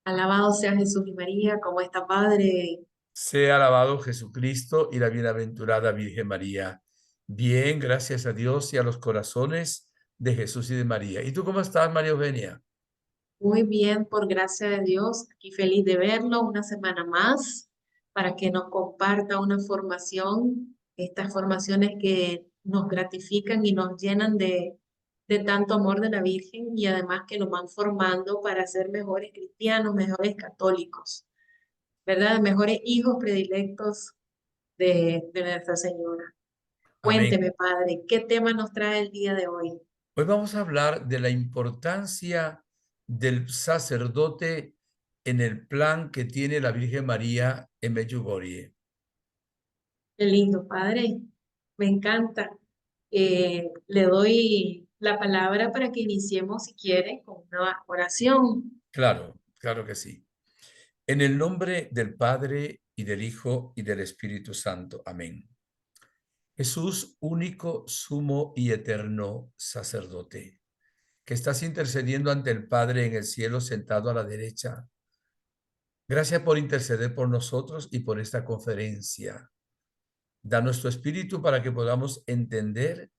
Alabado sea Jesús y María, como está Padre. Sea alabado Jesucristo y la bienaventurada Virgen María. Bien, gracias a Dios y a los corazones de Jesús y de María. ¿Y tú cómo estás, María Eugenia? Muy bien, por gracia de Dios, aquí feliz de verlo una semana más para que nos comparta una formación, estas formaciones que nos gratifican y nos llenan de tanto amor de la Virgen y además que nos van formando para ser mejores cristianos, mejores católicos, ¿verdad? Mejores hijos predilectos de Nuestra Señora. Amén. Cuénteme, Padre, ¿qué tema nos trae el día de hoy? Hoy vamos a hablar de la importancia del sacerdote en el plan que tiene la Virgen María en Medjugorje. Qué lindo, Padre. Me encanta. Le doy la palabra para que iniciemos, si quiere, con una oración. Claro, claro que sí. En el nombre del Padre y del Hijo y del Espíritu Santo. Amén. Jesús, único, sumo y eterno sacerdote, que estás intercediendo ante el Padre en el cielo sentado a la derecha. Gracias por interceder por nosotros y por esta conferencia. Da nuestro espíritu para que podamos entender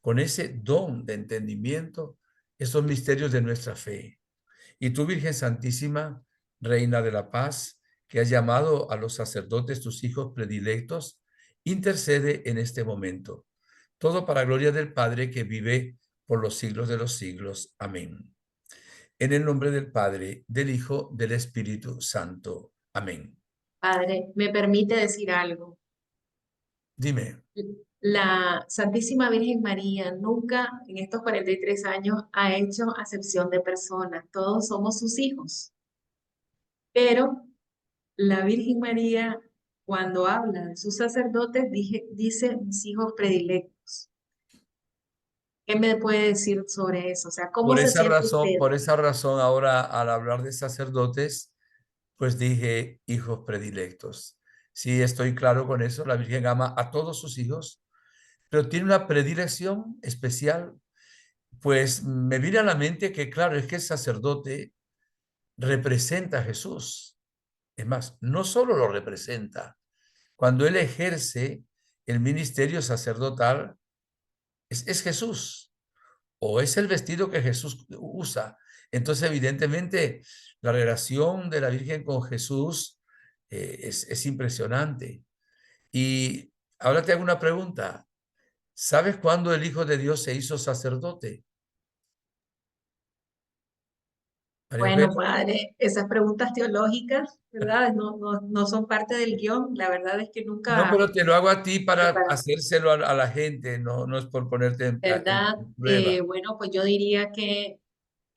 con ese don de entendimiento estos misterios de nuestra fe. Y tú, Virgen Santísima, Reina de la Paz, que has llamado a los sacerdotes tus hijos predilectos, intercede en este momento. Todo para gloria del Padre que vive por los siglos de los siglos. Amén. En el nombre del Padre, del Hijo, del Espíritu Santo. Amén. Padre, ¿me permite decir algo? Dime, La Santísima Virgen María nunca en estos 43 años ha hecho acepción de personas. Todos somos sus hijos. Pero la Virgen María, cuando habla de sus sacerdotes, dice mis hijos predilectos. ¿Qué me puede decir sobre eso? O sea, ¿cómo se siente usted? por esa razón ahora al hablar de sacerdotes, pues dije hijos predilectos. Sí, estoy claro con eso. La Virgen ama a todos sus hijos, pero tiene una predilección especial. Pues me viene a la mente que, claro, es que el sacerdote representa a Jesús. Es más, no solo lo representa, cuando él ejerce el ministerio sacerdotal, es Jesús o es el vestido que Jesús usa. Entonces, evidentemente, la relación de la Virgen con Jesús es impresionante. Y ahora te hago una pregunta. ¿Sabes cuándo el Hijo de Dios se hizo sacerdote? María Bueno, Eugenia. padre, esas preguntas teológicas, ¿verdad? No son parte del guión. La verdad es que No, nunca pero te lo hago a ti para preparamos, hacérselo a la gente, no, no es por ponerte ¿verdad? en prueba. Bueno, pues yo diría que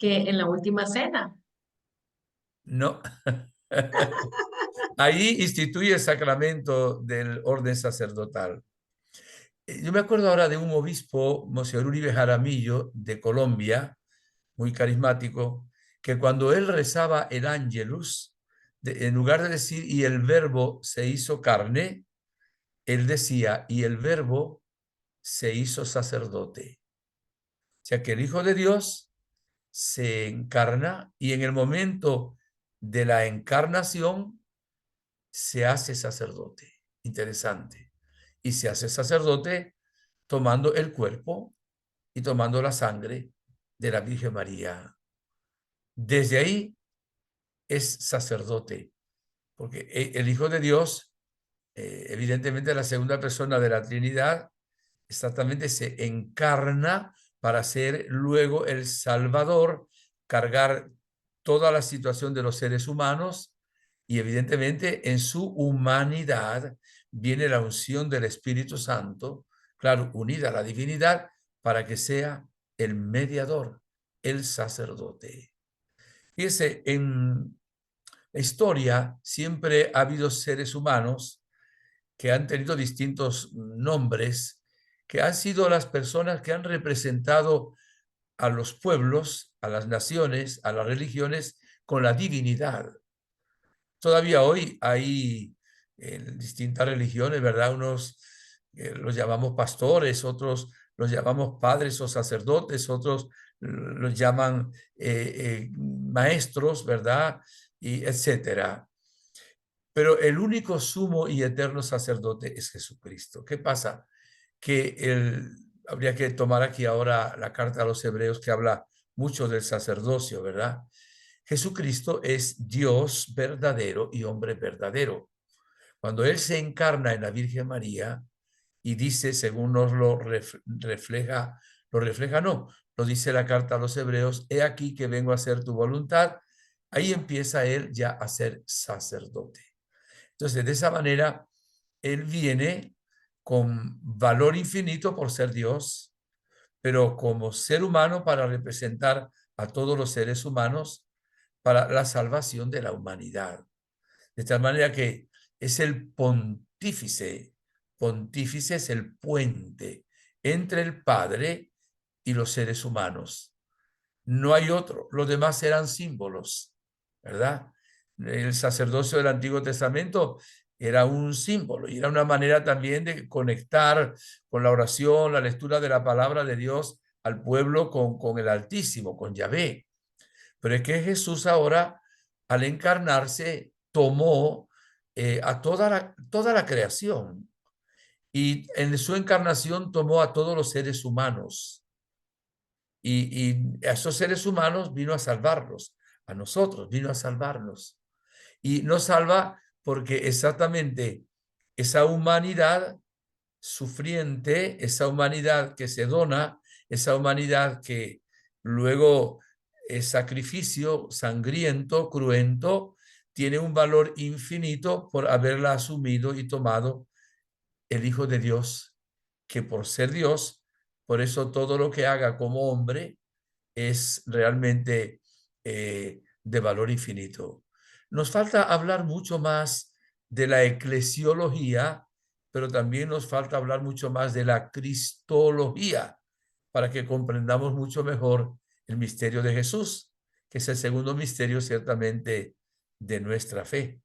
en la última cena. No. Ahí instituye el sacramento del orden sacerdotal. Yo me acuerdo ahora de un obispo, Monseñor Uribe Jaramillo, de Colombia, muy carismático, que cuando él rezaba el Ángelus, en lugar de decir y el verbo se hizo carne, él decía y el verbo se hizo sacerdote. O sea que el Hijo de Dios se encarna y en el momento de la encarnación se hace sacerdote. Interesante. Y se hace sacerdote tomando el cuerpo y tomando la sangre de la Virgen María. Desde ahí es sacerdote, porque el Hijo de Dios, evidentemente la segunda persona de la Trinidad, exactamente se encarna para ser luego el Salvador, cargar toda la situación de los seres humanos y evidentemente en su humanidad viene la unción del Espíritu Santo, claro, unida a la divinidad para que sea el mediador, el sacerdote. Fíjese, en la historia siempre ha habido seres humanos que han tenido distintos nombres, que han sido las personas que han representado a los pueblos, a las naciones, a las religiones con la divinidad. Todavía hoy hay en distintas religiones, ¿verdad? Unos los llamamos pastores, otros los llamamos padres o sacerdotes, otros los llaman maestros, ¿verdad? y etcétera. Pero el único sumo y eterno sacerdote es Jesucristo. ¿Qué pasa? Que habría que tomar aquí ahora la carta a los Hebreos, que habla mucho del sacerdocio, ¿verdad? Jesucristo es Dios verdadero y hombre verdadero. Cuando Él se encarna en la Virgen María y dice, según nos lo refleja, no, lo dice la carta a los Hebreos, he aquí que vengo a hacer tu voluntad, ahí empieza Él ya a ser sacerdote. Entonces, de esa manera, Él viene con valor infinito por ser Dios, pero como ser humano para representar a todos los seres humanos para la salvación de la humanidad. De tal manera que es el pontífice. Pontífice es el puente entre el Padre y los seres humanos. No hay otro. Los demás eran símbolos, ¿verdad? El sacerdocio del Antiguo Testamento era un símbolo y era una manera también de conectar con la oración, la lectura de la palabra de Dios al pueblo con el Altísimo, con Yahvé. Pero es que Jesús ahora, al encarnarse, tomó a toda la creación y en su encarnación tomó a todos los seres humanos y a esos seres humanos vino a salvarlos, a nosotros vino a salvarnos y nos salva porque exactamente esa humanidad sufriente, esa humanidad que se dona, esa humanidad que luego es sacrificio sangriento, cruento, tiene un valor infinito por haberla asumido y tomado el Hijo de Dios, que por ser Dios, por eso todo lo que haga como hombre es realmente de valor infinito. Nos falta hablar mucho más de la eclesiología, pero también nos falta hablar mucho más de la cristología para que comprendamos mucho mejor el misterio de Jesús, que es el segundo misterio ciertamente de nuestra fe.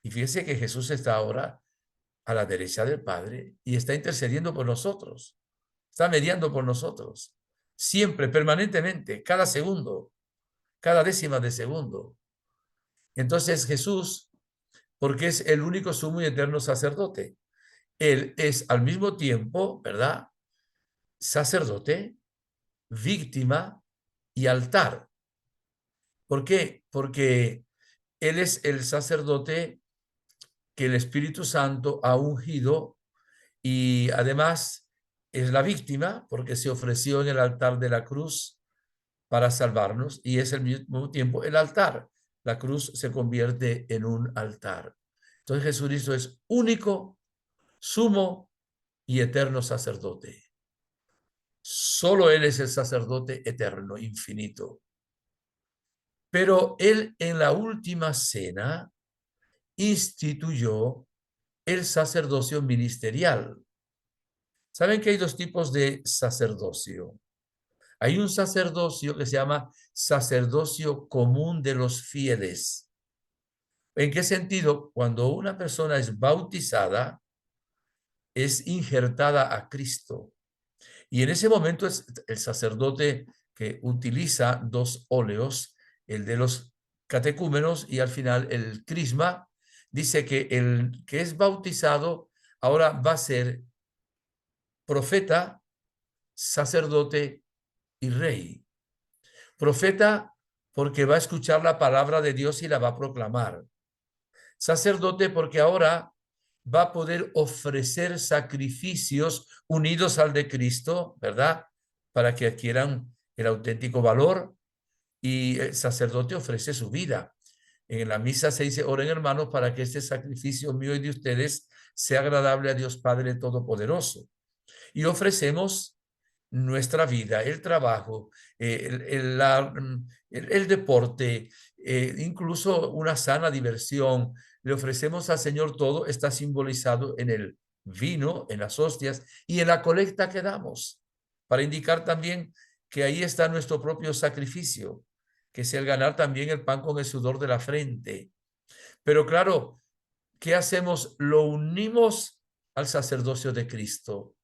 Y fíjese que Jesús está ahora a la derecha del Padre y está intercediendo por nosotros, está mediando por nosotros, siempre, permanentemente, cada segundo, cada décima de segundo. Entonces Jesús, porque es el único sumo y eterno sacerdote, Él es al mismo tiempo, ¿verdad? Sacerdote, víctima y altar. ¿Por qué? Porque Él es el sacerdote que el Espíritu Santo ha ungido y además es la víctima porque se ofreció en el altar de la cruz para salvarnos y es al mismo tiempo el altar. La cruz se convierte en un altar. Entonces Jesucristo es único, sumo y eterno sacerdote. Solo Él es el sacerdote eterno, infinito. Pero Él en la última cena instituyó el sacerdocio ministerial. ¿Saben que hay dos tipos de sacerdocio? Hay un sacerdocio que se llama sacerdocio común de los fieles. ¿En qué sentido? Cuando una persona es bautizada, es injertada a Cristo. Y en ese momento es el sacerdote que utiliza dos óleos, el de los catecúmenos y al final el crisma, dice que el que es bautizado ahora va a ser profeta, sacerdote y rey. Profeta porque va a escuchar la palabra de Dios y la va a proclamar. Sacerdote porque ahora va a poder ofrecer sacrificios unidos al de Cristo, ¿verdad? Para que adquieran el auténtico valor. Y el sacerdote ofrece su vida. En la misa se dice, oren hermanos para que este sacrificio mío y de ustedes sea agradable a Dios Padre Todopoderoso. Y ofrecemos nuestra vida, el trabajo, el deporte, incluso una sana diversión. Le ofrecemos al Señor todo, está simbolizado en el vino, en las hostias y en la colecta que damos, para indicar también que ahí está nuestro propio sacrificio, que es el ganar también el pan con el sudor de la frente. Pero claro, ¿qué hacemos? Lo unimos al sacerdocio de Cristo.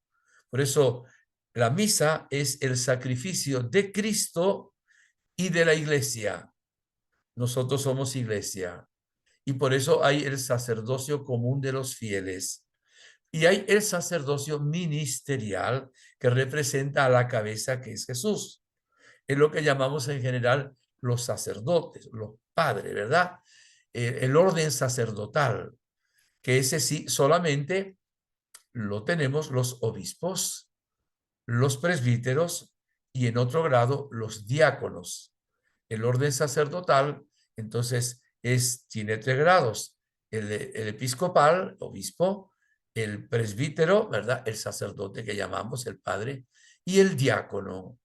Por eso la misa es el sacrificio de Cristo y de la iglesia. Nosotros somos iglesia. Y por eso hay el sacerdocio común de los fieles. Y hay el sacerdocio ministerial que representa a la cabeza que es Jesús. Es lo que llamamos en general los sacerdotes, los padres, ¿verdad? El orden sacerdotal, que ese sí solamente lo tenemos los obispos, los presbíteros y en otro grado los diáconos. El orden sacerdotal, entonces, tiene 3 grados. El episcopal, obispo, el presbítero, ¿verdad? El sacerdote que llamamos el padre, y el diácono.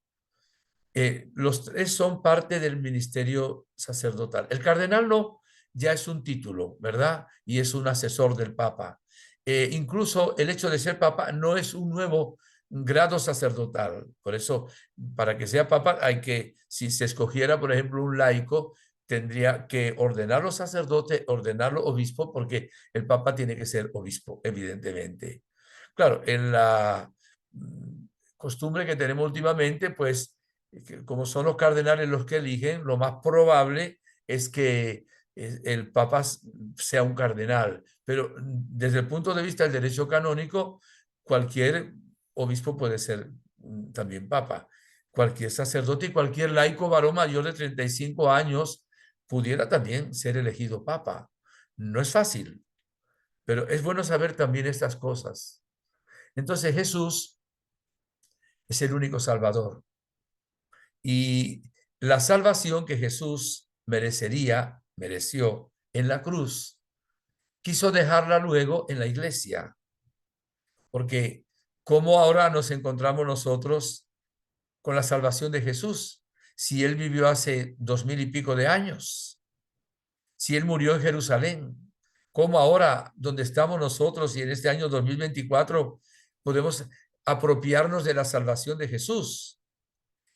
Los 3 son parte del ministerio sacerdotal. El cardenal no, ya es un título, ¿verdad? Y es un asesor del Papa. Incluso el hecho de ser Papa no es un nuevo grado sacerdotal. Por eso, para que sea Papa, hay que, si se escogiera, por ejemplo, un laico, tendría que ordenarlo sacerdote, ordenarlo obispo, porque el Papa tiene que ser obispo, evidentemente. Claro, en la costumbre que tenemos últimamente, pues como son los cardenales los que eligen, lo más probable es que el Papa sea un cardenal. Pero desde el punto de vista del derecho canónico, cualquier obispo puede ser también Papa. Cualquier sacerdote y cualquier laico varón mayor de 35 años pudiera también ser elegido Papa. No es fácil, pero es bueno saber también estas cosas. Entonces Jesús es el único Salvador. Y la salvación que Jesús mereció en la cruz, quiso dejarla luego en la iglesia. Porque ¿cómo ahora nos encontramos nosotros con la salvación de Jesús? Si él vivió hace 2000 y pico de años, si él murió en Jerusalén, ¿cómo ahora, donde estamos nosotros y en este año 2024, podemos apropiarnos de la salvación de Jesús?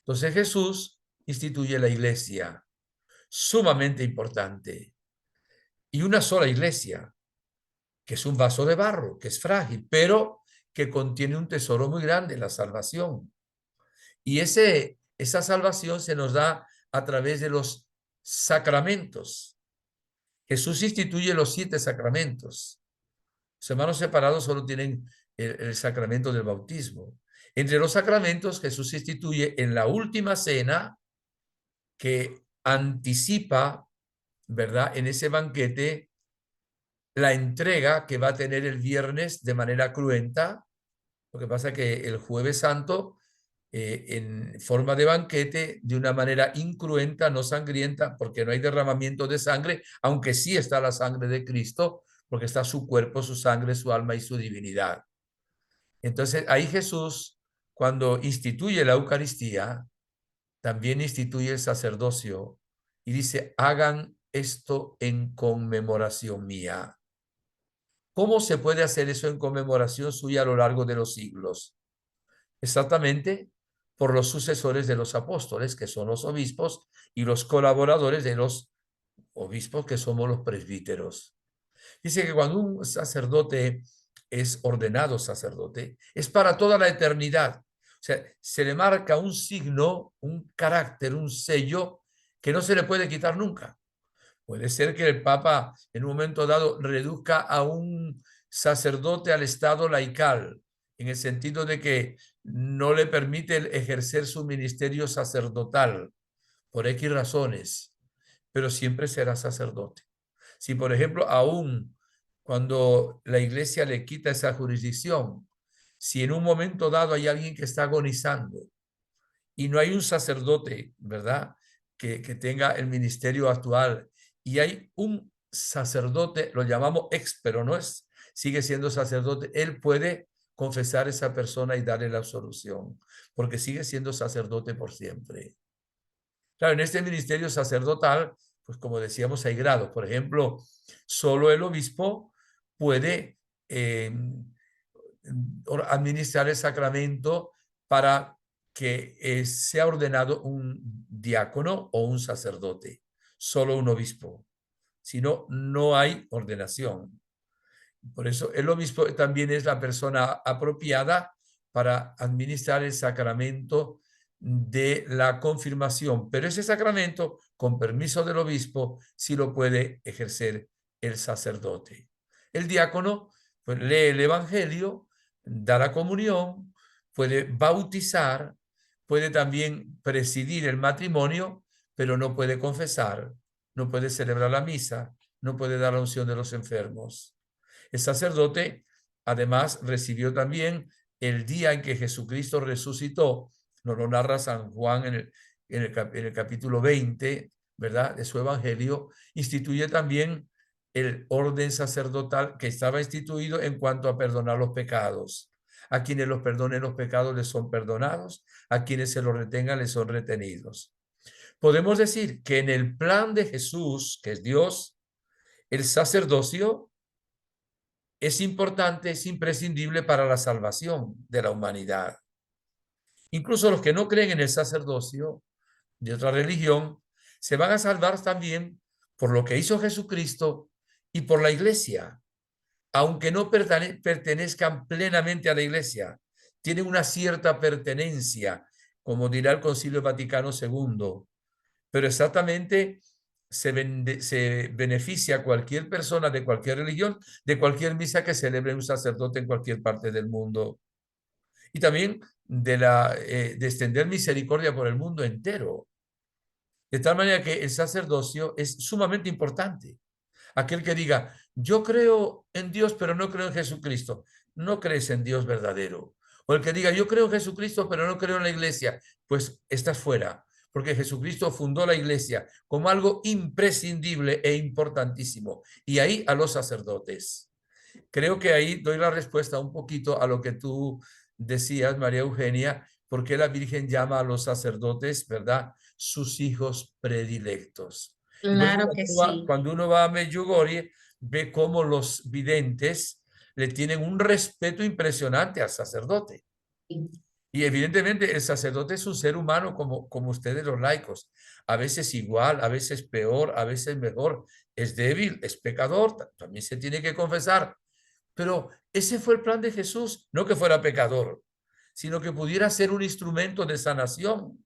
Entonces Jesús instituye la iglesia, sumamente importante, y una sola iglesia, que es un vaso de barro, que es frágil, pero que contiene un tesoro muy grande, la salvación. Y esa salvación se nos da a través de los sacramentos. Jesús instituye los 7 sacramentos. Los hermanos separados solo tienen el sacramento del bautismo. Entre los sacramentos, Jesús instituye en la última cena, que anticipa, ¿verdad? En ese banquete, la entrega que va a tener el viernes de manera cruenta. Lo que pasa es que el jueves santo, en forma de banquete, de una manera incruenta, no sangrienta, porque no hay derramamiento de sangre, aunque sí está la sangre de Cristo, porque está su cuerpo, su sangre, su alma y su divinidad. Entonces, ahí Jesús, cuando instituye la Eucaristía, también instituye el sacerdocio y dice, hagan esto en conmemoración mía. ¿Cómo se puede hacer eso en conmemoración suya a lo largo de los siglos? Exactamente por los sucesores de los apóstoles, que son los obispos, y los colaboradores de los obispos, que somos los presbíteros. Dice que cuando un sacerdote es ordenado sacerdote, es para toda la eternidad. O sea, se le marca un signo, un carácter, un sello que no se le puede quitar nunca. Puede ser que el Papa en un momento dado reduzca a un sacerdote al estado laical, en el sentido de que no le permite ejercer su ministerio sacerdotal por X razones, pero siempre será sacerdote. Si, por ejemplo, aún cuando la iglesia le quita esa jurisdicción, si en un momento dado hay alguien que está agonizando y no hay un sacerdote, ¿verdad?, que tenga el ministerio actual, y hay un sacerdote, lo llamamos ex, pero no es, sigue siendo sacerdote, él puede confesar a esa persona y darle la absolución, porque sigue siendo sacerdote por siempre. Claro, en este ministerio sacerdotal, pues como decíamos, hay grados. Por ejemplo, solo el obispo puede administrar el sacramento para que sea ordenado un diácono o un sacerdote. Solo un obispo. Si no, no hay ordenación. Por eso el obispo también es la persona apropiada para administrar el sacramento de la confirmación, pero ese sacramento, con permiso del obispo, sí lo puede ejercer el sacerdote. El diácono pues, lee el evangelio, da la comunión, puede bautizar, puede también presidir el matrimonio, pero no puede confesar, no puede celebrar la misa, no puede dar la unción de los enfermos. El sacerdote, además, recibió también el día en que Jesucristo resucitó, nos lo narra San Juan en el capítulo 20, ¿verdad? De su evangelio, instituye también el orden sacerdotal que estaba instituido en cuanto a perdonar los pecados. A quienes los perdonen los pecados les son perdonados, a quienes se los retengan les son retenidos. Podemos decir que en el plan de Jesús, que es Dios, el sacerdocio es importante, es imprescindible para la salvación de la humanidad. Incluso los que no creen en el sacerdocio de otra religión se van a salvar también por lo que hizo Jesucristo y por la iglesia, aunque no pertenezcan plenamente a la iglesia, tienen una cierta pertenencia, como dirá el Concilio Vaticano II, pero exactamente se beneficia a cualquier persona de cualquier religión, de cualquier misa que celebre un sacerdote en cualquier parte del mundo. Y también de extender misericordia por el mundo entero. De tal manera que el sacerdocio es sumamente importante. Aquel que diga, yo creo en Dios, pero no creo en Jesucristo, no crees en Dios verdadero. O el que diga, yo creo en Jesucristo, pero no creo en la iglesia, pues estás fuera, porque Jesucristo fundó la iglesia como algo imprescindible e importantísimo. Y ahí a los sacerdotes. Creo que ahí doy la respuesta un poquito a lo que tú decías, María Eugenia, porque la Virgen llama a los sacerdotes, ¿verdad? Sus hijos predilectos. Y por eso Claro que sí. cuando uno va a Medjugorje, ve cómo los videntes le tienen un respeto impresionante al sacerdote. Y evidentemente el sacerdote es un ser humano como ustedes los laicos, a veces igual, a veces peor, a veces mejor, es débil, es pecador, también se tiene que confesar, pero ese fue el plan de Jesús, no que fuera pecador, sino que pudiera ser un instrumento de sanación.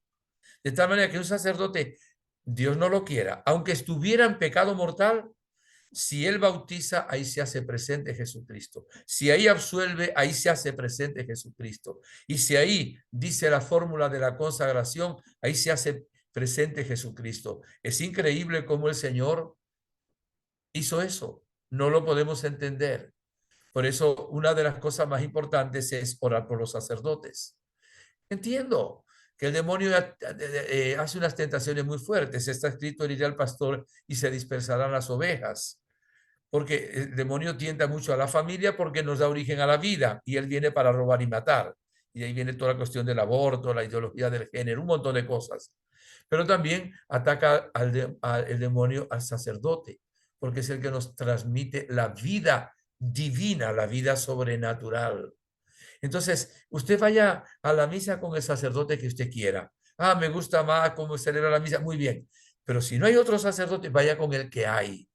De tal manera que un sacerdote, Dios no lo quiera, aunque estuviera en pecado mortal, si él bautiza, ahí se hace presente Jesucristo. Si ahí absuelve, ahí se hace presente Jesucristo. Y si ahí dice la fórmula de la consagración, ahí se hace presente Jesucristo. Es increíble cómo el Señor hizo eso. No lo podemos entender. Por eso, una de las cosas más importantes es orar por los sacerdotes. Entiendo que el demonio hace unas tentaciones muy fuertes. Está escrito, herirá al pastor y se dispersarán las ovejas. Porque el demonio tienta mucho a la familia porque nos da origen a la vida y él viene para robar y matar. Y ahí viene toda la cuestión del aborto, la ideología del género, un montón de cosas. Pero también ataca el demonio al sacerdote, porque es el que nos transmite la vida divina, la vida sobrenatural. Entonces, usted vaya a la misa con el sacerdote que usted quiera. Ah, me gusta más cómo celebra la misa. Muy bien. Pero si no hay otro sacerdote, vaya con el que hay,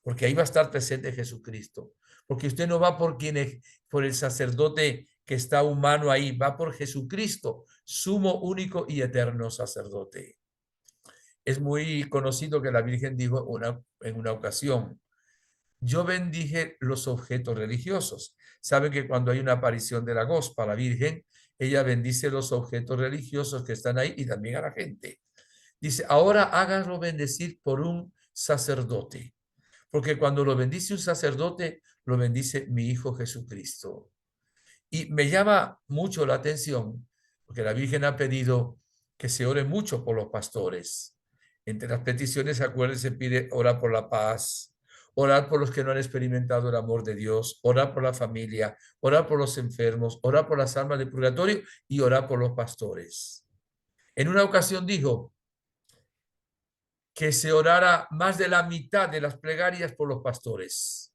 porque ahí va a estar presente Jesucristo. Porque usted no va por el sacerdote que está humano ahí, va por Jesucristo, sumo, único y eterno sacerdote. Es muy conocido que la Virgen dijo en una ocasión, yo bendije los objetos religiosos. Saben que cuando hay una aparición de la Gospa, la Virgen, ella bendice los objetos religiosos que están ahí y también a la gente. Dice, ahora háganlo bendecir por un sacerdote, porque cuando lo bendice un sacerdote, lo bendice mi Hijo Jesucristo. Y me llama mucho la atención, porque la Virgen ha pedido que se ore mucho por los pastores. Entre las peticiones, acuérdense, pide orar por la paz, orar por los que no han experimentado el amor de Dios, orar por la familia, orar por los enfermos, orar por las almas del purgatorio y orar por los pastores. En una ocasión dijo que se orara más de la mitad de las plegarias por los pastores.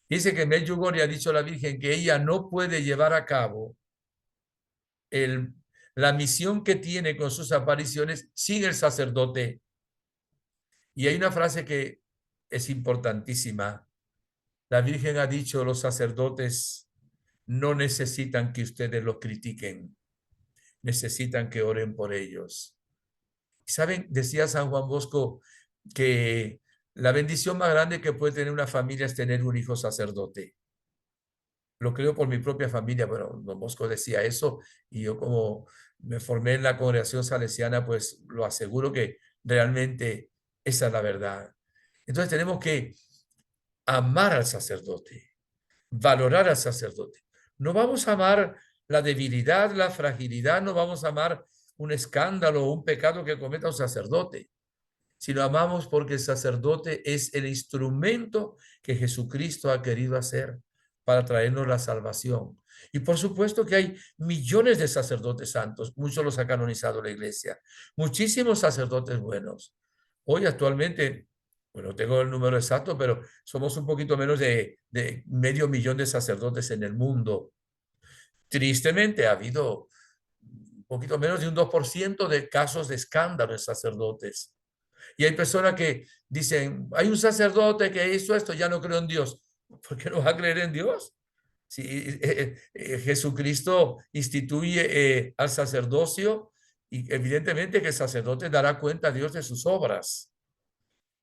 Dice que Medjugorje ha dicho a la Virgen que ella no puede llevar a cabo la misión que tiene con sus apariciones sin el sacerdote. Y hay una frase que es importantísima. La Virgen ha dicho, los sacerdotes no necesitan que ustedes los critiquen. necesitan que oren por ellos. ¿Saben? Decía San Juan Bosco que la bendición más grande que puede tener una familia es tener un hijo sacerdote. Lo creo por mi propia familia. Bueno, don Bosco decía eso y yo, como me formé en la congregación salesiana, pues lo aseguro que realmente esa es la verdad. Entonces tenemos que amar al sacerdote, valorar al sacerdote. No vamos a amar la debilidad, la fragilidad, no vamos a amar un escándalo o un pecado que cometa un sacerdote, sino amamos porque el sacerdote es el instrumento que Jesucristo ha querido hacer para traernos la salvación. Y por supuesto que hay millones de sacerdotes santos, muchos los ha canonizado la iglesia, muchísimos sacerdotes buenos. Hoy actualmente, bueno, tengo el número exacto, pero somos un poquito menos de medio millón de sacerdotes en el mundo. Tristemente ha habido un poquito menos de un 2% de casos de escándalo en sacerdotes. Y hay personas que dicen, hay un sacerdote que hizo esto, ya no creo en Dios. ¿Por qué no va a creer en Dios? Si Jesucristo instituye al sacerdocio, y evidentemente que el sacerdote dará cuenta a Dios de sus obras.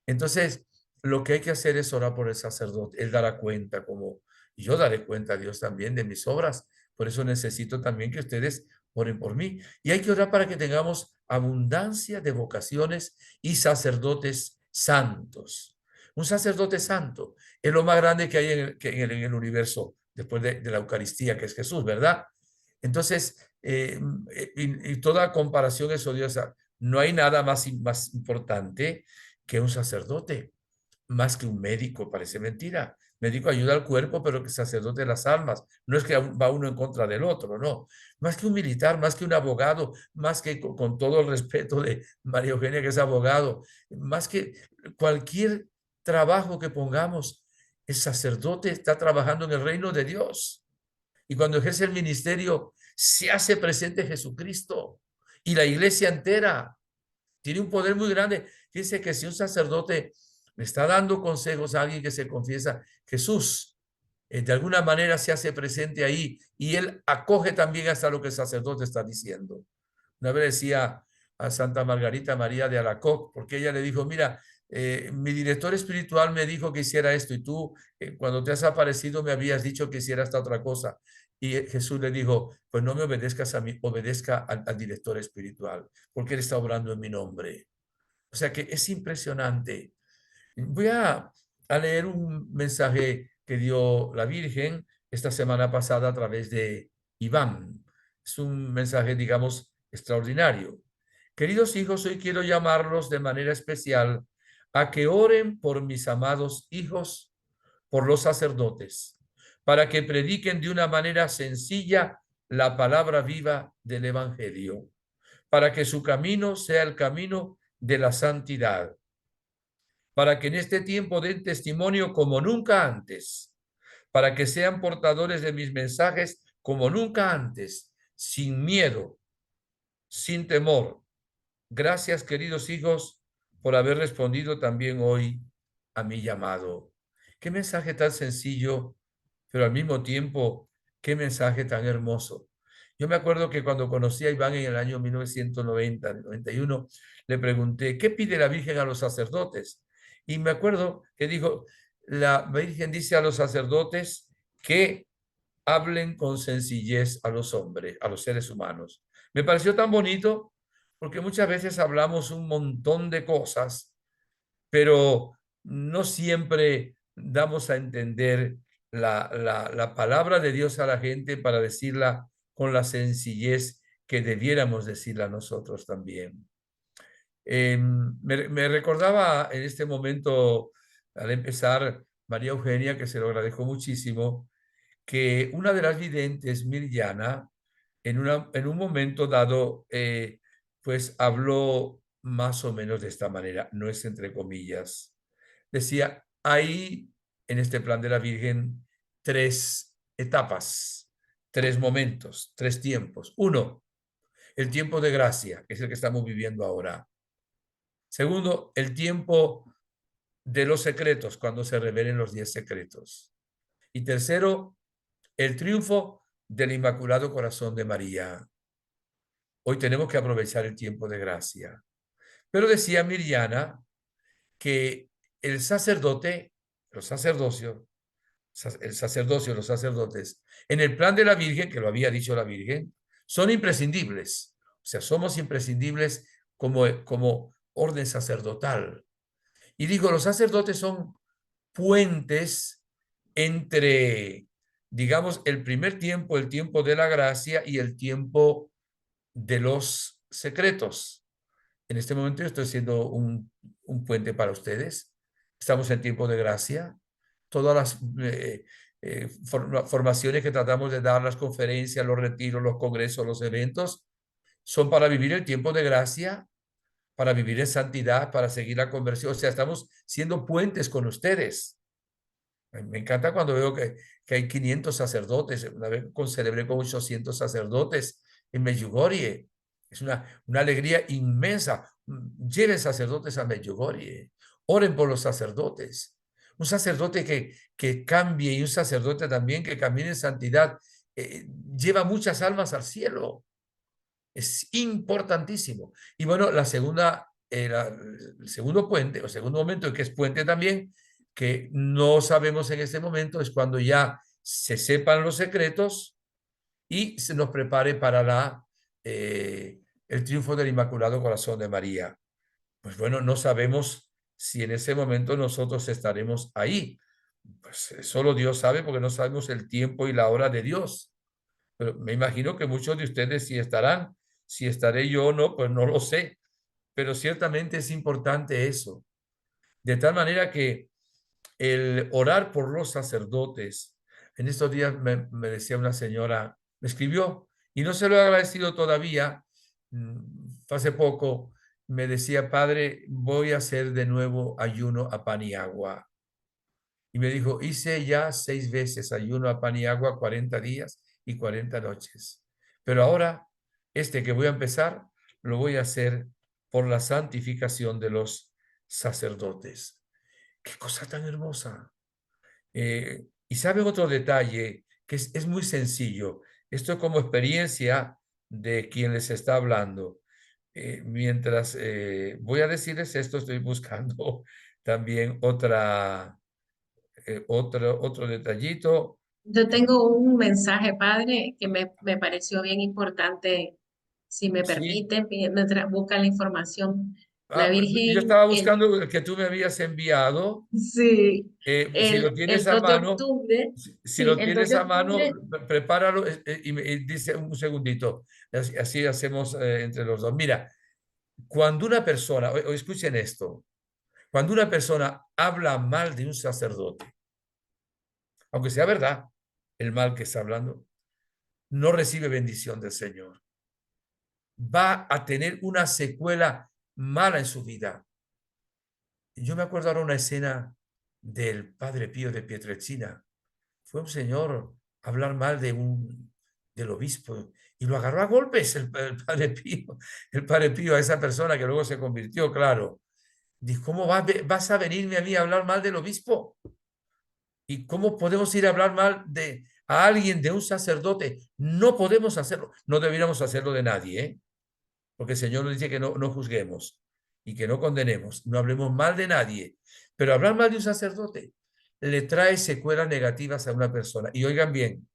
Entonces, lo que hay que hacer es orar por el sacerdote. Él dará cuenta, como yo daré cuenta a Dios también de mis obras. Por eso necesito también que ustedes oren por mí. Y hay que orar para que tengamos abundancia de vocaciones y sacerdotes santos. Un sacerdote santo es lo más grande que hay en el universo después de la Eucaristía, que es Jesús, ¿verdad? Entonces, y toda comparación es odiosa. No hay nada más importante que un sacerdote, más que un médico. Parece mentira. Médico ayuda al cuerpo, pero que sacerdote las almas. No es que va uno en contra del otro, no. Más que un militar, más que un abogado, más que con todo el respeto de María Eugenia, que es abogado, más que cualquier trabajo que pongamos, el sacerdote está trabajando en el reino de Dios. Y cuando ejerce el ministerio, se hace presente Jesucristo y la iglesia entera. Tiene un poder muy grande. Fíjense que si un sacerdote le está dando consejos a alguien que se confiesa, Jesús de alguna manera se hace presente ahí y él acoge también hasta lo que el sacerdote está diciendo. Una vez decía a Santa Margarita María de Alacoc, porque ella le dijo, mira, mi director espiritual me dijo que hiciera esto y tú cuando te has aparecido me habías dicho que hiciera esta otra cosa. Y Jesús le dijo, pues no me obedezcas a mí, obedezca al director espiritual, porque él está obrando en mi nombre. O sea que es impresionante. Voy a leer un mensaje que dio la Virgen esta semana pasada a través de Iván. Es un mensaje, digamos, extraordinario. Queridos hijos, hoy quiero llamarlos de manera especial a que oren por mis amados hijos, por los sacerdotes, para que prediquen de una manera sencilla la palabra viva del Evangelio, para que su camino sea el camino de la santidad, para que en este tiempo den testimonio como nunca antes, para que sean portadores de mis mensajes como nunca antes, sin miedo, sin temor. Gracias, queridos hijos, por haber respondido también hoy a mi llamado. Qué mensaje tan sencillo, pero al mismo tiempo, qué mensaje tan hermoso. Yo me acuerdo que cuando conocí a Iván en el año 1990-91, le pregunté, ¿qué pide la Virgen a los sacerdotes? Y me acuerdo que dijo, la Virgen dice a los sacerdotes que hablen con sencillez a los hombres, a los seres humanos. Me pareció tan bonito porque muchas veces hablamos un montón de cosas, pero no siempre damos a entender la palabra de Dios a la gente para decirla con la sencillez que debiéramos decirla nosotros también. Me recordaba en este momento, al empezar, María Eugenia, que se lo agradezco muchísimo, que una de las videntes, Mirjana, en un momento dado, pues habló más o menos de esta manera, no es entre comillas. Decía, hay en este plan de la Virgen tres etapas, tres momentos, tres tiempos. Uno, el tiempo de gracia, que es el que estamos viviendo ahora. Segundo, el tiempo de los secretos, cuando se revelen los 10 secretos. Y tercero, el triunfo del Inmaculado Corazón de María. Hoy tenemos que aprovechar el tiempo de gracia. Pero decía Miriana que el sacerdote, los sacerdocios, el sacerdocio, los sacerdotes, en el plan de la Virgen, que lo había dicho la Virgen, son imprescindibles. O sea, somos imprescindibles como orden sacerdotal. Y digo, los sacerdotes son puentes entre, digamos, el primer tiempo, el tiempo de la gracia y el tiempo de los secretos. En este momento yo estoy siendo un puente para ustedes. Estamos en tiempo de gracia. Todas las formaciones que tratamos de dar, las conferencias, los retiros, los congresos, los eventos, son para vivir el tiempo de gracia, para vivir en santidad, para seguir la conversión. O sea, estamos siendo puentes con ustedes. Me encanta cuando veo que hay 500 sacerdotes. Una vez celebré con 800 sacerdotes en Medjugorje. Es una alegría inmensa. Lleven sacerdotes a Medjugorje. Oren por los sacerdotes. Un sacerdote que cambie y un sacerdote también que camine en santidad lleva muchas almas al cielo. Es importantísimo. Y bueno, el segundo puente, o segundo momento, que es puente también, que no sabemos en este momento, es cuando ya se sepan los secretos y se nos prepare para el triunfo del Inmaculado Corazón de María. Pues bueno, no sabemos si en ese momento nosotros estaremos ahí. Pues solo Dios sabe porque no sabemos el tiempo y la hora de Dios. Pero me imagino que muchos de ustedes sí estarán. Si estaré yo o no, pues no lo sé. Pero ciertamente es importante eso. De tal manera que el orar por los sacerdotes, en estos días me decía una señora, me escribió y no se lo he agradecido todavía. Hace poco me decía, padre, voy a hacer de nuevo ayuno a pan y agua. Y me dijo, hice ya 6 veces ayuno a pan y agua, 40 días y 40 noches. Pero ahora, este que voy a empezar, lo voy a hacer por la santificación de los sacerdotes. Qué cosa tan hermosa. Y sabe otro detalle que es muy sencillo. Esto como experiencia de quien les está hablando. Mientras voy a decirles esto, estoy buscando también otro detallito. Yo tengo un mensaje, padre, que me pareció bien importante. Si me Sí. permiten, mientras buscan la información. La Yo Virgen, estaba buscando el que tú me habías enviado. sí, Si lo tienes el a 2 de mano, octubre, si sí, lo el 2 tienes de a mano, octubre, prepáralo y dice un segundito. Así hacemos entre los dos. Mira, cuando una persona, o escuchen esto, cuando una persona habla mal de un sacerdote, aunque sea verdad el mal que está hablando, no recibe bendición del Señor. Va a tener una secuela mala en su vida. Yo me acuerdo ahora una escena del Padre Pío de Pietrelcina. Fue un señor a hablar mal del obispo y lo agarró a golpes el Padre Pío, el Padre Pío a esa persona que luego se convirtió, claro. Dijo, ¿cómo vas a venirme a mí a hablar mal del obispo? ¿Y cómo podemos ir a hablar mal a alguien, de un sacerdote? No podemos hacerlo. No deberíamos hacerlo de nadie, ¿eh? Porque el Señor nos dice que no juzguemos y que no condenemos, no hablemos mal de nadie, pero hablar mal de un sacerdote le trae secuelas negativas a una persona. Y oigan bien,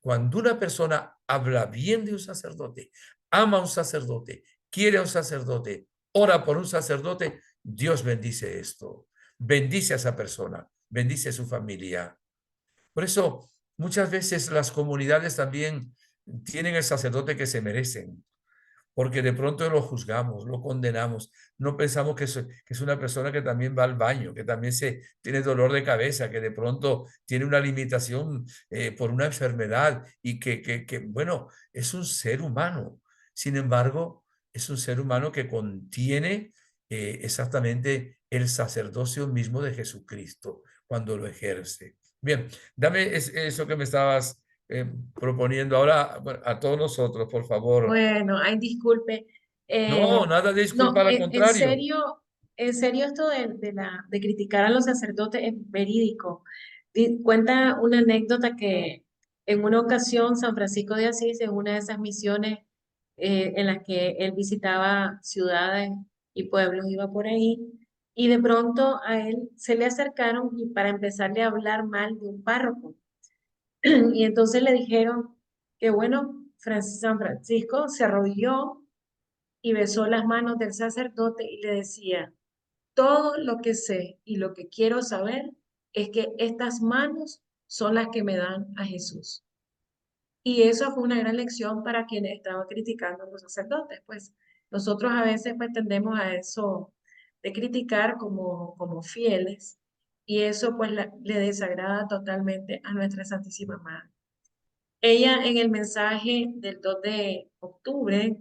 cuando una persona habla bien de un sacerdote, ama a un sacerdote, quiere a un sacerdote, ora por un sacerdote, Dios bendice esto, bendice a esa persona, bendice a su familia. Por eso, muchas veces las comunidades también tienen el sacerdote que se merecen, porque de pronto lo juzgamos, lo condenamos, no pensamos que es una persona que también va al baño, que también tiene dolor de cabeza, que de pronto tiene una limitación por una enfermedad y bueno, es un ser humano. Sin embargo, es un ser humano que contiene exactamente el sacerdocio mismo de Jesucristo cuando lo ejerce. Bien, dame eso que me estabas proponiendo ahora, bueno, a todos nosotros, por favor. bueno, ay, disculpe. No, nada de No, disculpa, al contrario. en serio esto de criticar a los sacerdotes es verídico. Cuenta una anécdota que en una ocasión San Francisco de Asís, en una de esas misiones en las que él visitaba ciudades y pueblos, iba por ahí, y de pronto a él se le acercaron y para empezarle a hablar mal de un párroco. Y entonces le dijeron que bueno, San Francisco se arrodilló y besó las manos del sacerdote y le decía, todo lo que sé y lo que quiero saber es que estas manos son las que me dan a Jesús. Y eso fue una gran lección para quienes estaban criticando a los sacerdotes. Pues nosotros a veces pues tendemos a eso de criticar como fieles y eso pues le desagrada totalmente a nuestra Santísima Madre. Ella en el mensaje del 2 de octubre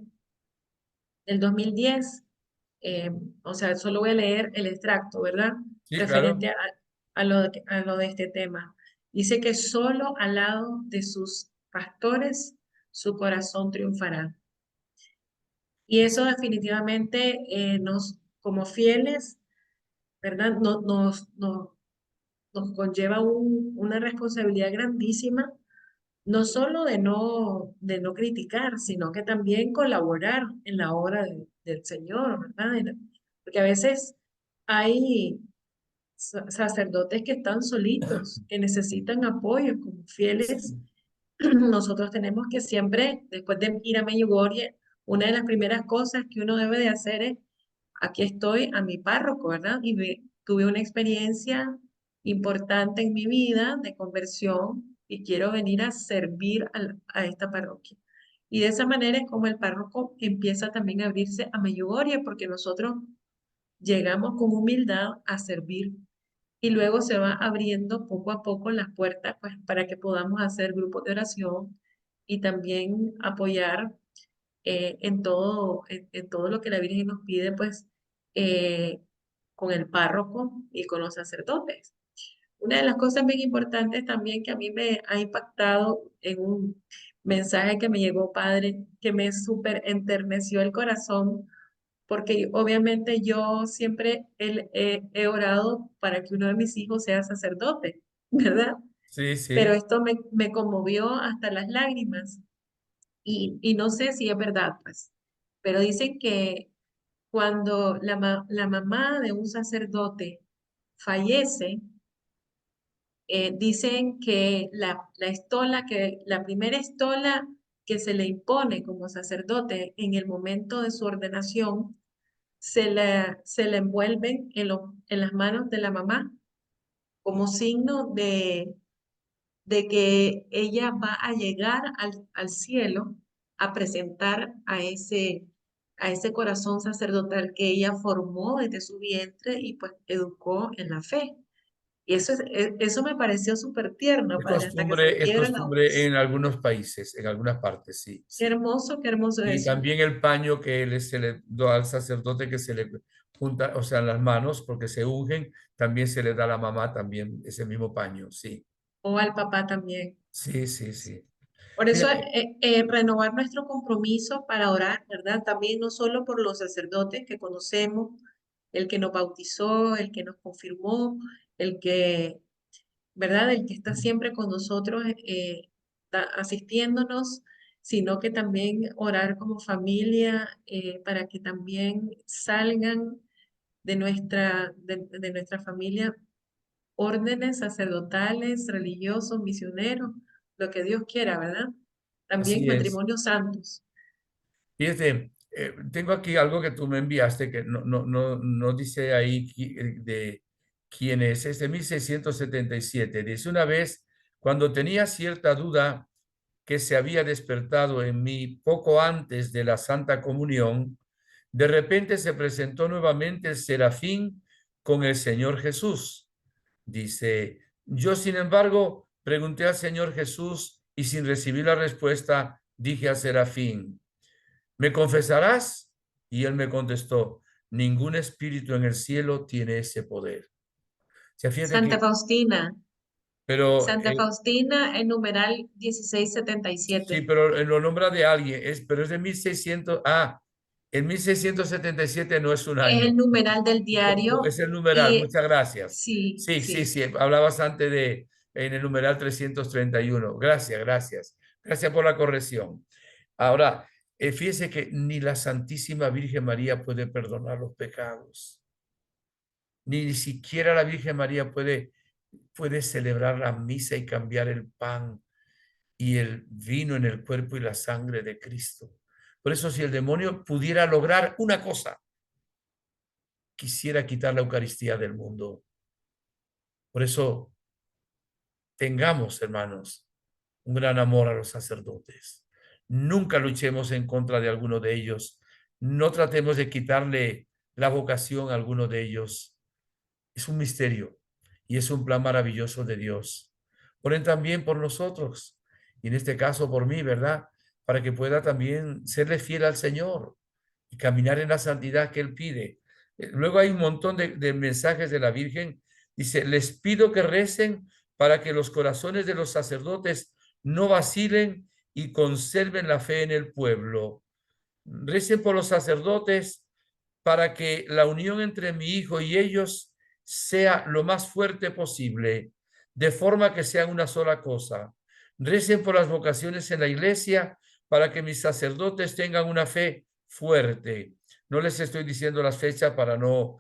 del 2010, eh, o sea, solo voy a leer el extracto, ¿verdad? Sí, Referente claro. a lo de este tema. Dice que solo al lado de sus pastores su corazón triunfará. Y eso definitivamente como fieles, ¿verdad? Nos conlleva una responsabilidad grandísima no solo de no criticar, sino que también colaborar en la obra del Señor, ¿verdad? Porque a veces hay sacerdotes que están solitos, que necesitan apoyo como fieles. Sí, Nosotros tenemos que siempre, después de ir a Medjugorje, una de las primeras cosas que uno debe de hacer es aquí estoy a mi párroco, ¿verdad? Tuve una experiencia importante en mi vida de conversión y quiero venir a servir a esta parroquia. Y de esa manera es como el párroco empieza también a abrirse a Medjugorje, porque nosotros llegamos con humildad a servir y luego se va abriendo poco a poco las puertas pues, para que podamos hacer grupos de oración y también apoyar en todo lo que la Virgen nos pide, pues, eh, con el párroco y con los sacerdotes. Una de las cosas bien importantes también que a mí me ha impactado en un mensaje que me llegó, padre, que me súper enterneció el corazón, porque obviamente yo siempre he orado para que uno de mis hijos sea sacerdote, ¿verdad? sí, Pero sí. esto me conmovió hasta las lágrimas y no sé si es verdad, pues, pero dicen que cuando la mamá de un sacerdote fallece, dicen que la primera estola que se le impone como sacerdote en el momento de su ordenación, se la envuelven en las manos de la mamá como signo de que ella va a llegar al cielo a presentar a ese corazón sacerdotal que ella formó desde su vientre y pues educó en la fe. Y eso me pareció súper tierno, padre, hasta que se me Es quiebra la costumbre voz. en algunos países, en algunas partes, sí, sí. Qué hermoso Y eso. también el paño se le da al sacerdote que se le junta, o sea, en las manos, porque se ungen, también se le da a la mamá también ese mismo paño, sí. O al papá también. Sí, sí, sí. Por eso, Mira, renovar nuestro compromiso para orar, ¿verdad? También no solo por los sacerdotes que conocemos, el que nos bautizó, el que nos confirmó, el que, ¿verdad? El que está siempre con nosotros asistiéndonos, sino que también orar como familia para que también salgan de nuestra familia órdenes sacerdotales, religiosos, misioneros, lo que Dios quiera, ¿verdad? También así es. matrimonios santos. Fíjate, tengo aquí algo que tú me enviaste que no dice ahí de quién es de 1677. Dice, una vez, cuando tenía cierta duda que se había despertado en mí poco antes de la Santa Comunión, de repente se presentó nuevamente el serafín con el Señor Jesús. Dice, yo sin embargo pregunté al Señor Jesús y sin recibir la respuesta dije al serafín, ¿me confesarás? Y él me contestó, ningún espíritu en el cielo tiene ese poder. O sea, fíjate Santa que, Faustina, pero Santa Faustina, el numeral 1677. sí, pero lo nombra de alguien, pero es de 1600, en 1677 no es un Es año, el numeral del diario es el numeral, y muchas gracias. sí, Sí, sí, sí. sí, hablabas antes en el numeral 331. Gracias, gracias. Gracias por la corrección. Ahora, Fíjese que ni la Santísima Virgen María puede perdonar los pecados, ni siquiera la Virgen María puede celebrar la misa y cambiar el pan y el vino en el cuerpo y la sangre de Cristo. Por eso, si el demonio pudiera lograr una cosa, quisiera quitar la Eucaristía del mundo. Por eso, tengamos, hermanos, un gran amor a los sacerdotes. Nunca luchemos en contra de alguno de ellos. No tratemos de quitarle la vocación a alguno de ellos. Es un misterio y es un plan maravilloso de Dios. Oren también por nosotros, y en este caso por mí, ¿verdad? Para que pueda también serle fiel al Señor y caminar en la santidad que Él pide. Luego hay un montón de mensajes de la Virgen. Dice, les pido que recen para que los corazones de los sacerdotes no vacilen y conserven la fe en el pueblo. Recen por los sacerdotes para que la unión entre mi hijo y ellos sea lo más fuerte posible, de forma que sean una sola cosa. Recen por las vocaciones en la iglesia para que mis sacerdotes tengan una fe fuerte. No les estoy diciendo las fechas para no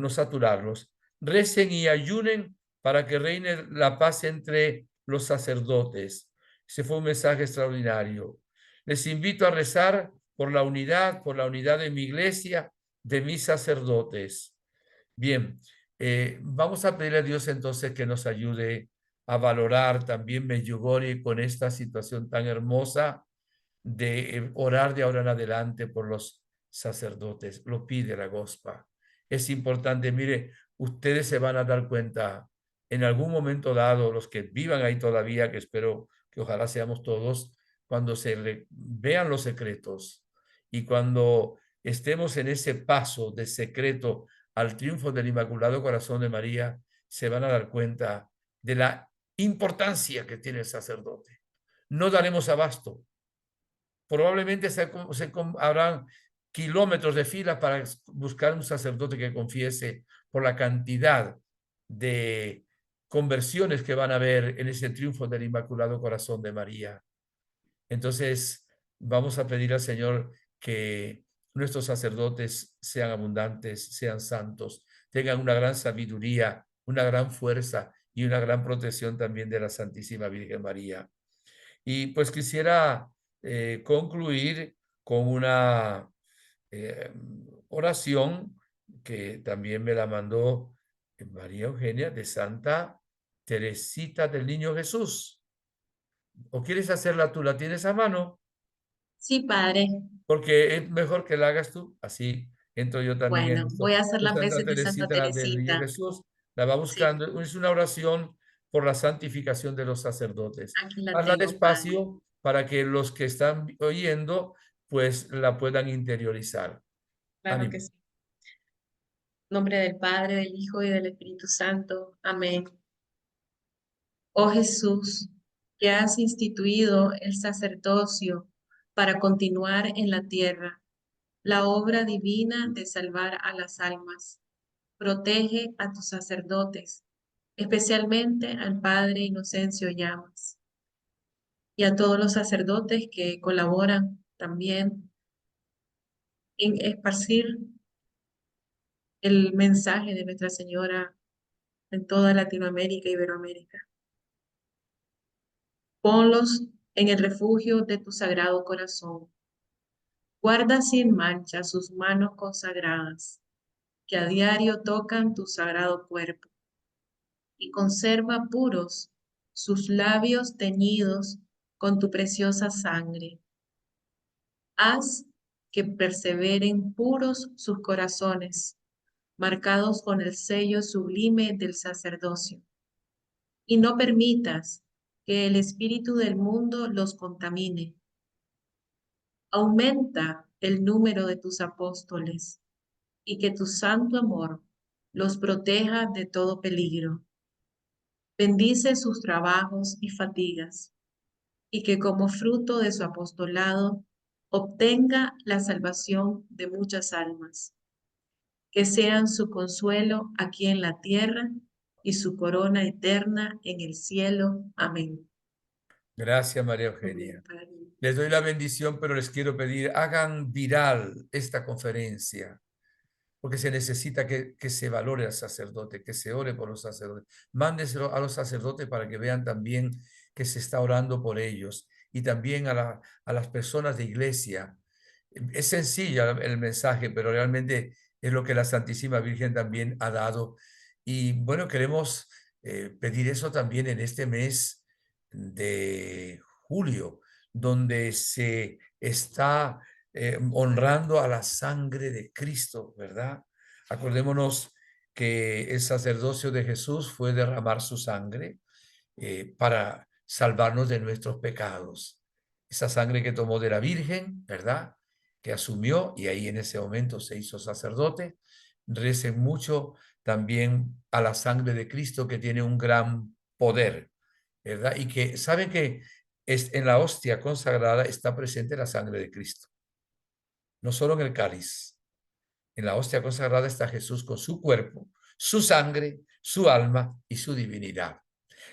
saturarlos. Recen y ayunen para que reine la paz entre los sacerdotes. Ese fue un mensaje extraordinario. Les invito a rezar por la unidad de mi iglesia, de mis sacerdotes. Bien, vamos a pedirle a Dios entonces que nos ayude a valorar también Medjugorje con esta situación tan hermosa de orar de ahora en adelante por los sacerdotes. Lo pide la Gospa. Es importante, mire, ustedes se van a dar cuenta en algún momento dado, los que vivan ahí todavía, que espero que ojalá seamos todos, cuando vean los secretos y cuando estemos en ese paso de secreto al triunfo del Inmaculado Corazón de María, se van a dar cuenta de la importancia que tiene el sacerdote. No daremos abasto. Probablemente habrán kilómetros de fila para buscar un sacerdote que confiese por la cantidad de conversiones que van a haber en ese triunfo del Inmaculado Corazón de María. Entonces, vamos a pedir al Señor que nuestros sacerdotes sean abundantes, sean santos, tengan una gran sabiduría, una gran fuerza y una gran protección también de la Santísima Virgen María. Y pues quisiera concluir con una eh, oración que también me la mandó María Eugenia de Santa Teresita del Niño Jesús. ¿O quieres hacerla tú? ¿La tienes a mano? Sí, padre. Porque es mejor que la hagas tú. Así entro yo también en Bueno, voy esto. a hacer De las Santa veces de Santa Teresita del Niño Teresita. Jesús, la va Sí, buscando. Es una oración por la santificación de los sacerdotes. aquí la Hazla tengo, padre. despacio para que los que están oyendo pues la puedan interiorizar. Claro que Ánimo. sí. En nombre del Padre, del Hijo y del Espíritu Santo. Amén. Oh Jesús, que has instituido el sacerdocio para continuar en la tierra la obra divina de salvar a las almas. Protege a tus sacerdotes, especialmente al Padre Inocencio Llamas, y a todos los sacerdotes que colaboran también en esparcir el mensaje de Nuestra Señora en toda Latinoamérica y Iberoamérica. Ponlos en el refugio de tu sagrado corazón. Guarda sin mancha sus manos consagradas, que a diario tocan tu sagrado cuerpo, y conserva puros sus labios teñidos con tu preciosa sangre. Haz que perseveren puros sus corazones, marcados con el sello sublime del sacerdocio, y no permitas que el espíritu del mundo los contamine. Aumenta el número de tus apóstoles, y que tu santo amor los proteja de todo peligro. Bendice sus trabajos y fatigas, y que como fruto de su apostolado obtenga la salvación de muchas almas, que sean su consuelo aquí en la tierra y su corona eterna en el cielo. Amén. Gracias, María Amén, Eugenia. Padre. Les doy la bendición, pero les quiero pedir, hagan viral esta conferencia, porque se necesita que se valore al sacerdote, que se ore por los sacerdotes. Mándeselo a los sacerdotes para que vean también que se está orando por ellos y también a las personas de iglesia. Es sencilla el mensaje, pero realmente es lo que la Santísima Virgen también ha dado. Y bueno, queremos pedir eso también en este mes de julio, donde se está honrando a la sangre de Cristo, ¿verdad? Acordémonos que el sacerdocio de Jesús fue derramar su sangre para salvarnos de nuestros pecados. Esa sangre que tomó de la Virgen, ¿verdad? Que asumió y ahí en ese momento se hizo sacerdote. Recen mucho también a la sangre de Cristo que tiene un gran poder, ¿verdad? Y que saben que en la hostia consagrada está presente la sangre de Cristo, no solo en el cáliz. En la hostia consagrada está Jesús con su cuerpo, su sangre, su alma y su divinidad.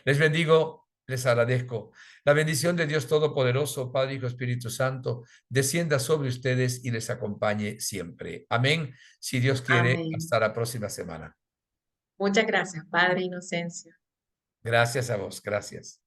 Les bendigo, les agradezco. La bendición de Dios Todopoderoso, Padre, Hijo, Espíritu Santo, descienda sobre ustedes y les acompañe siempre. Amén. Si Dios quiere, Amén. hasta la próxima semana. Muchas gracias, Padre Inocencio. Gracias a vos, gracias.